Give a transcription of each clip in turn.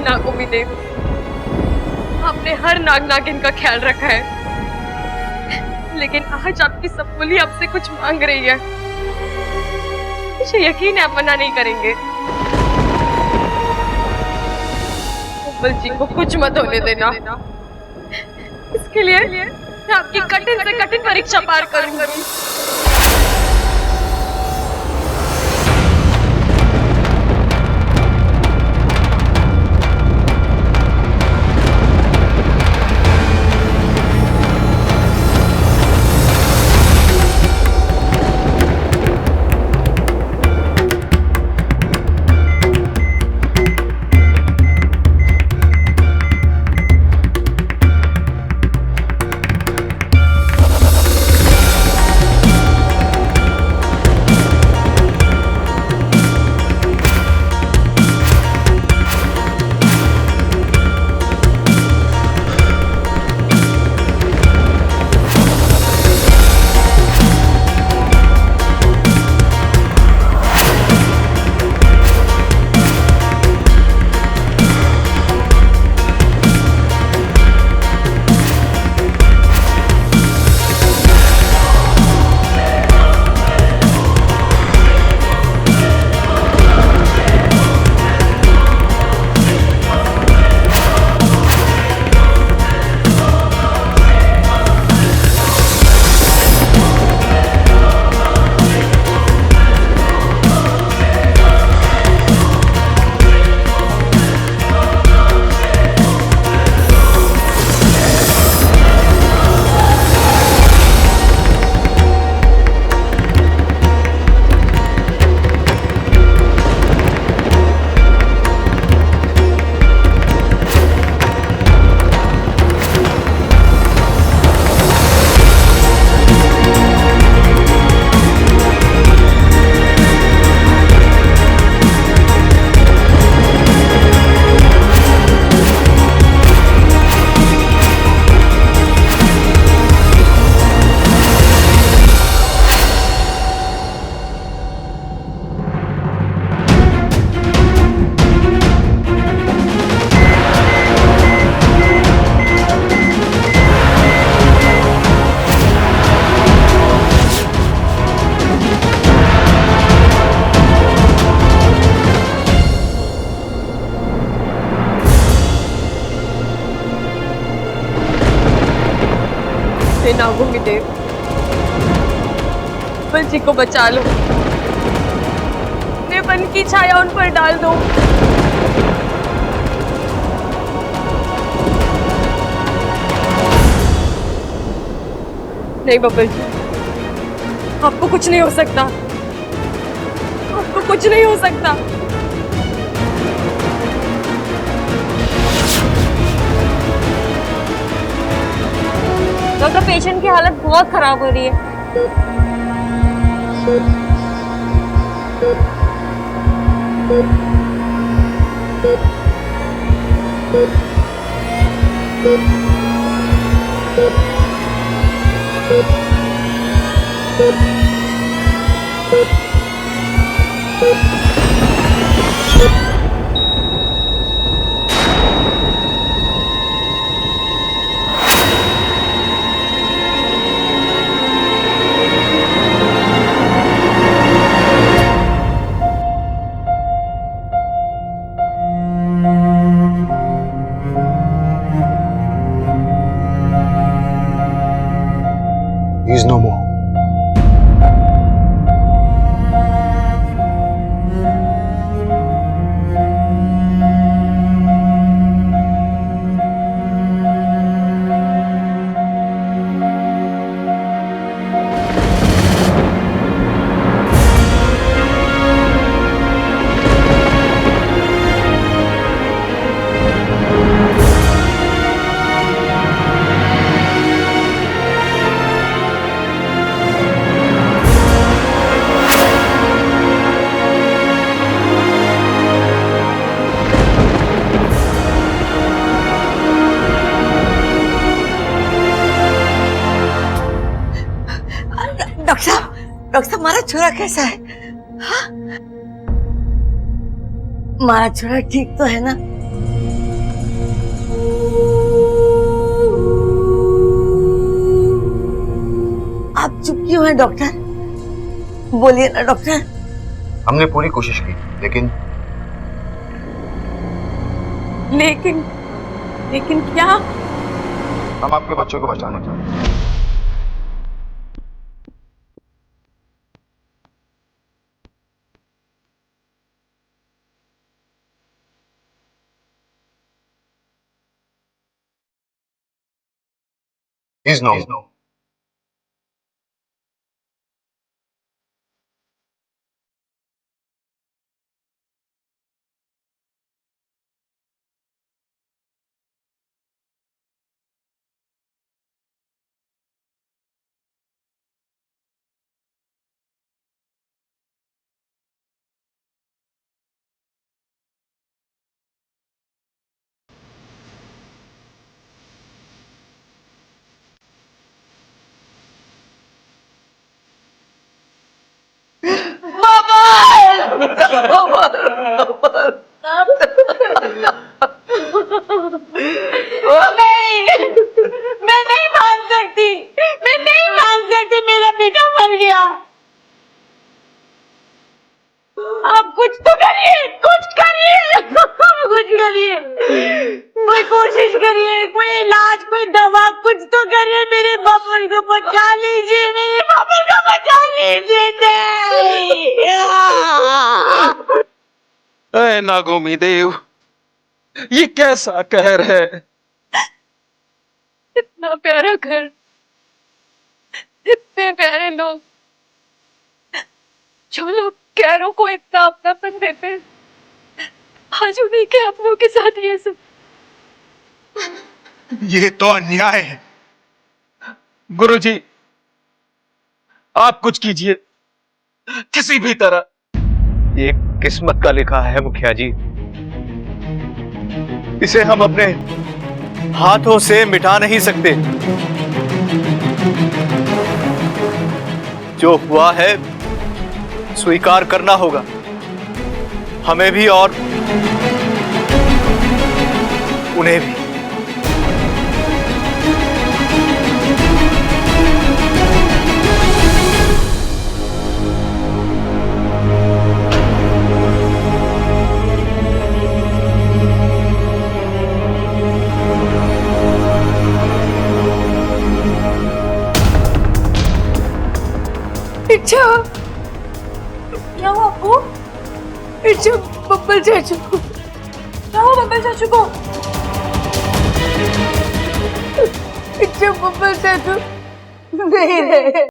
हे नागोमी देव, आपने हर नाग नागिन का ख्याल रखा है, लेकिन आज आपकी सपोली आपसे कुछ मांग रही है। मुझे यकीन है आप मना नहीं करेंगे। कोमल जी को कुछ मत होने देना। इसके लिए मैं आपकी कठिन से कठिन परीक्षा पार करूंगी। हे नागोमी देव, कोमल जी को बचा लो। मैं वन की छाया उन पर डाल दो। नहीं बब्बल जी, आपको कुछ नहीं हो सकता। आपको कुछ नहीं हो सकता। डॉक्टर, पेशेंट की हालत बहुत खराब हो रही है। He is no more. Doctor साहब, हमारा छोरा कैसा है? हाँ? हमारा छोरा ठीक तो है ना? आप चुप क्यों हैं डॉक्टर? बोलिए ना डॉक्टर। हमने पूरी कोशिश की, लेकिन लेकिन लेकिन क्या? हम आपके बच्चों को बचाना चाहते हैं। He's no. मैं नहीं मान सकती, मैं नहीं मान सकती, मेरा बेटा मर गया। आप कुछ तो करिए, कुछ करिए, कुछ करिए, कोई कोशिश करिए, कोई इलाज, कोई दवा, कुछ तो करिए। मेरे पापा को बचा लीजिए, मेरे पापा को बचा लीजिए। नहीं। ऐ नागोमी देव, ये कैसा कहर है। इतना प्यारा घर, इतने प्यारे लोग, जो लोग कैरों को इतना अपनापन देते हैं, आज उन्हीं के अपनों के साथ ये सब। ये तो अन्याय है। गुरुजी, आप कुछ कीजिए, किसी भी तरह। ये किस्मत का लिखा है मुखिया जी, इसे हम अपने हाथों से मिटा नहीं सकते। जो हुआ है स्वीकार करना होगा, हमें भी और उन्हें भी। इच्छा, क्या हुआ आपको? इच्छा, बब्बल चाचू को क्या हुआ? बब्बल चाचू को इच्छा, बब्बल चाचू नहीं रहे।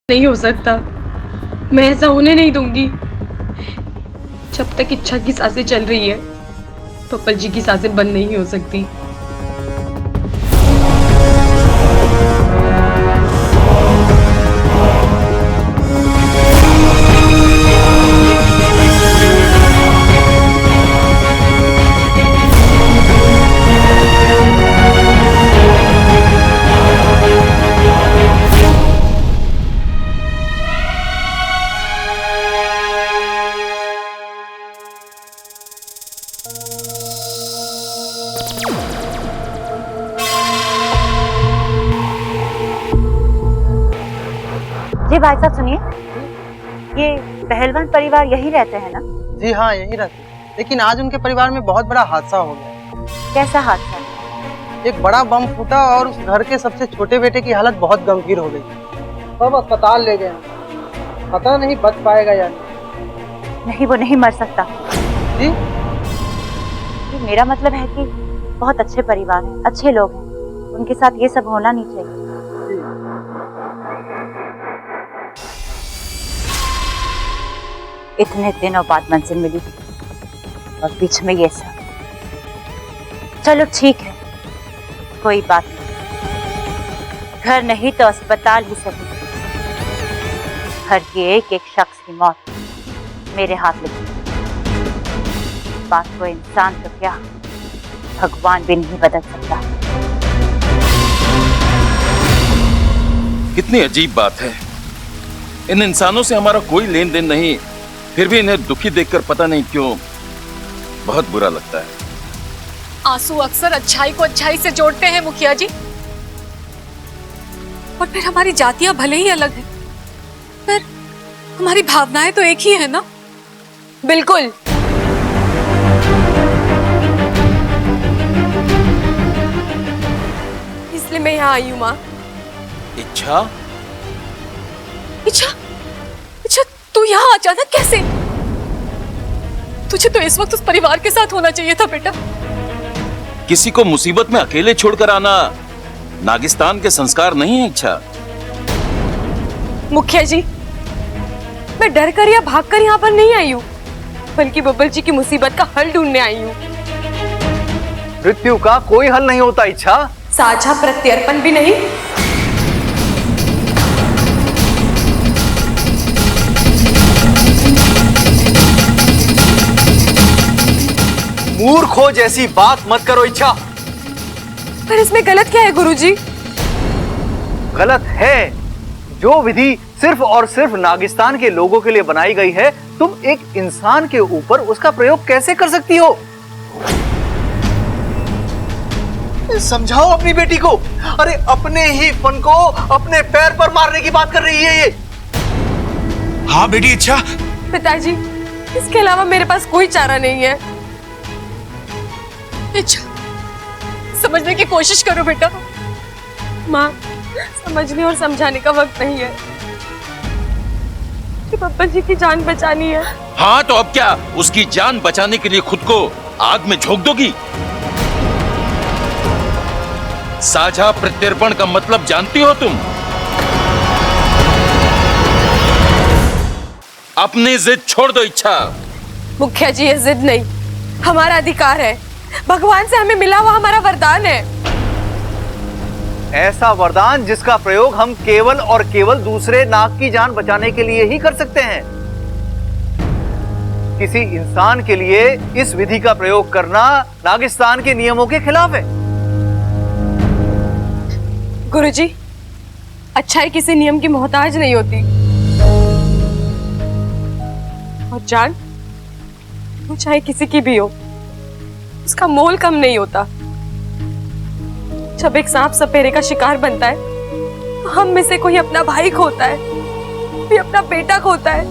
नहीं हो सकता, मैं ऐसा होने नहीं दूंगी। जब तक इच्छा की सांसें चल रही है, पप्पल जी की सांसें बंद नहीं हो सकती। जी भाई साहब सुनिए, ये पहलवान परिवार यही रहते हैं ना? जी हाँ, यही रहते हैं। लेकिन आज उनके परिवार में बहुत बड़ा हादसा हो गया। कैसा हादसा? एक बड़ा बम फूटा और उस घर के सबसे छोटे बेटे की हालत बहुत गंभीर हो गई। सब अस्पताल ले गए, पता नहीं बच पाएगा या नहीं, वो नहीं मर सकता जी। जी मेरा मतलब है कि बहुत अच्छे परिवार हैं, अच्छे लोग हैं, उनके साथ ये सब होना नहीं चाहिए। इतने दिनों बाद मंजिल मिली और बीच में ये सब। चलो ठीक है, कोई बात नहीं। घर नहीं तो अस्पताल ही सही। घर के एक एक शख्स की मौत मेरे हाथ लिखी। बात को इंसान तो क्या, भगवान भी नहीं बदल सकता। कितनी अजीब बात है, इन इंसानों से हमारा कोई लेन देन नहीं, फिर भी इन्हें दुखी देखकर पता नहीं क्यों बहुत बुरा लगता है। आंसू अक्सर अच्छाई को अच्छाई से जोड़ते हैं मुखिया जी। और फिर हमारी जातियां भले ही अलग हैं, पर हमारी भावनाएं तो एक ही है ना? बिल्कुल। इसलिए मैं यहाँ आई हूँ माँ। इच्छा? इच्छा? इच्छा, तू यहाँ अचानक कैसे? तुझे तो इस वक्त उस परिवार के साथ होना चाहिए था बेटा। किसी को मुसीबत में अकेले छोड़कर आना नागिस्तान के संस्कार नहीं है इच्छा। मुखिया जी, मैं डर कर या भाग कर यहाँ पर नहीं आई हूँ, बल्कि बब्बल जी की मुसीबत का हल ढूंढने आई हूँ। मृत्यु का कोई हल नहीं होता इच्छा। साझा प्रत्यर्पण भी नहीं। मूर्खों जैसी बात मत करो इच्छा। पर इसमें गलत क्या है गुरुजी? गलत है, जो विधि सिर्फ और सिर्फ नागिस्तान के लोगों के लिए बनाई गई है, तुम एक इंसान के ऊपर उसका प्रयोग कैसे कर सकती हो? समझाओ अपनी बेटी को। अरे अपने ही फन को अपने पैर पर मारने की बात कर रही है ये। हाँ बेटी इच्छा। पिताजी, इसके अलावा मेरे पास कोई चारा नहीं है। इच्छा, समझने की कोशिश करो बेटा। माँ, समझने और समझाने का वक्त नहीं है कि बब्बल जी की जान बचानी है। हाँ तो अब क्या, उसकी जान बचाने के लिए खुद को आग में झोंक दोगी? साझा प्रत्यर्पण का मतलब जानती हो तुम? अपनी जिद छोड़ दो इच्छा। मुखिया जी, ये जिद नहीं, हमारा अधिकार है। भगवान से हमें मिला हुआ हमारा वरदान है। ऐसा वरदान जिसका प्रयोग हम केवल और केवल दूसरे नाग की जान बचाने के लिए ही कर सकते हैं। किसी इंसान के लिए इस विधि का प्रयोग करना नागिस्तान के नियमों के खिलाफ है। गुरुजी, अच्छाई किसी नियम की मोहताज नहीं होती। और जान, वो चाहे किसी की भी हो, उसका मोल कम नहीं होता। जब एक सांप सपेरे का शिकार बनता है, तो हम में से कोई अपना भाई खोता है, कोई अपना बेटा खोता है,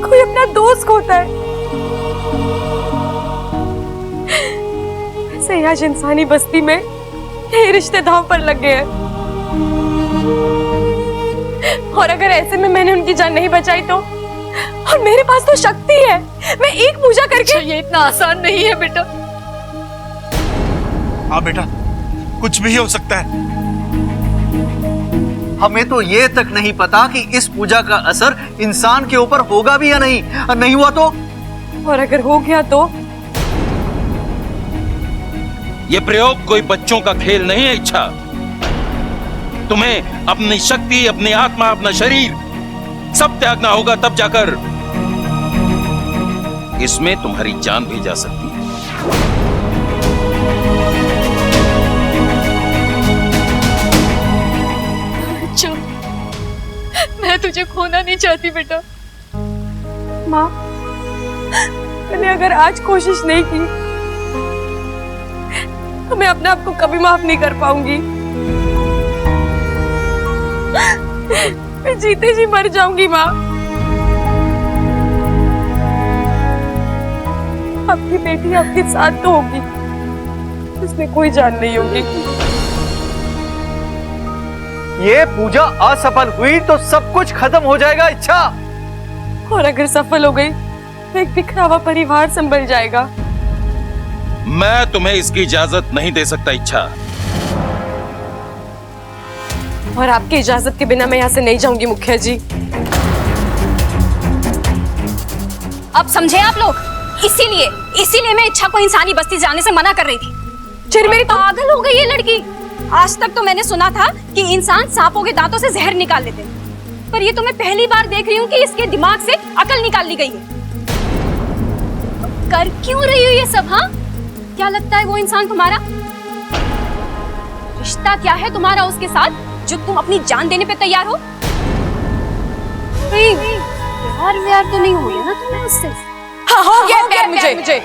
कोई अपना दोस्त खोता है। ऐसे आज इंसानी बस्ती में यही रिश्ते दांव पर लग गए हैं। और अगर ऐसे में मैंने उनकी जान नहीं बचाई तो, और मेरे पास तो शक्ति है, मैं एक पूजा करके। ये इतना आसान नहीं है बेटा। हाँ बेटा, कुछ भी हो सकता है। हमें तो ये तक नहीं पता कि इस पूजा का असर इंसान के ऊपर होगा भी या नहीं। नहीं हुआ तो? और अगर हो गया तो? ये प्रयोग कोई बच्चों का खेल नहीं है इच्छा। तुम्हें अपनी शक्ति, अपनी आत्मा, अपना शरीर सब त्यागना होगा, तब जाकर इसमें तुम्हारी जान भी जा सकती है। अच्छा, मैं तुझे खोना नहीं चाहती बेटा। माँ, मैंने अगर आज कोशिश नहीं की तो मैं अपने आप को कभी माफ नहीं कर पाऊंगी। मैं जीते जी मर जाऊंगी माँ। आपकी बेटी आपके साथ तो होगी, उसमें कोई जान नहीं होगी। ये पूजा असफल हुई तो सब कुछ खत्म हो जाएगा इच्छा। और अगर सफल हो गई तो एक बिखरा हुआ परिवार संभल जाएगा। मैं तुम्हें इसकी इजाजत नहीं दे सकता इच्छा। और आपकी इजाजत के बिना मैं यहाँ से नहीं जाऊंगी मुखिया जी। अब समझे आप लोग? इसीलिए मैं इच्छा को इंसानी बस्ती जाने से मना कर रही थी। फिर मेरी पागल हो गई ये लड़की। आज तक तो मैंने सुना था कि इंसान सांपों के दांतों से जहर निकाल लेते हैं, पर ये तो मैं पहली बार देख रही हूँ कि इसके दिमाग से अकल निकाल ली गई है। कर क्यों रही हो ये सब? हाँ, क्या लगता है वो इंसान तुम्हारा? रिश्ता क्या है तुम्हारा उसके साथ जो तुम अपनी जान देने पे तैयार हो? प्यार व्यार तो नहीं हो गया ना तुम्हें उससे? हाँ, हो गया प्यार मुझे।